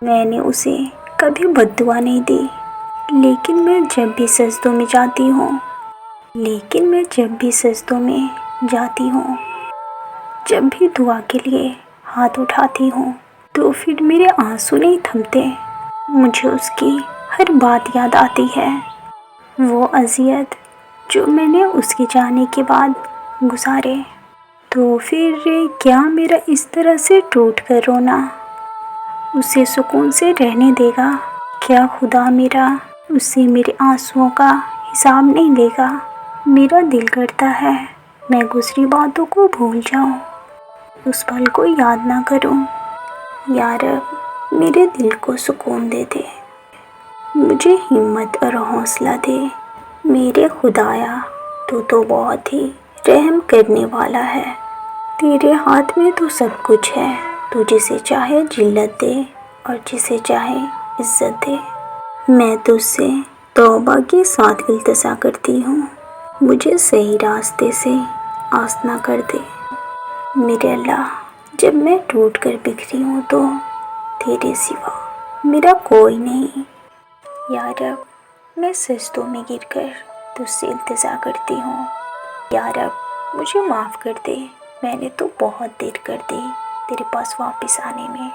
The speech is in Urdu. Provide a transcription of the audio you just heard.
میں نے اسے کبھی بد دعا نہیں دی، لیکن میں جب بھی سجدوں میں جاتی ہوں، جب بھی دعا کے لیے ہاتھ اٹھاتی ہوں، تو پھر میرے آنسو نہیں تھمتے۔ مجھے اس کی ہر بات یاد آتی ہے، وہ اذیت جو میں نے اس کے جانے کے بعد گزارے۔ تو پھر کیا میرا اس طرح سے ٹوٹ کر رونا اسے سکون سے رہنے دے گا؟ کیا خدا میرا اس سے میرے آنسوؤں کا حساب نہیں لے گا؟ میرا دل کرتا ہے میں گزری باتوں کو بھول جاؤں، اس پل کو یاد نہ کروں۔ یا رب میرے دل کو سکون دے دے، مجھے ہمت اور حوصلہ دے۔ میرے خدایا، تو بہت ہی رحم کرنے والا ہے، تیرے ہاتھ میں تو سب کچھ ہے، تو جسے چاہے ذلت دے اور جسے چاہے عزت دے۔ میں تجھ سے توبہ کے ساتھ التجا کرتی ہوں، مجھے صحیح راستے سے آسنا کر دے۔ میرے اللہ، جب میں ٹوٹ کر بکھری ہوں تو تیرے سوا میرا کوئی نہیں۔ یا رب میں سجدوں میں گر کر تجھ سے التجا کرتی ہوں، یا رب مجھے معاف کر دے، میں نے تو بہت دیر کر دی تیرے پاس واپس آنے میں۔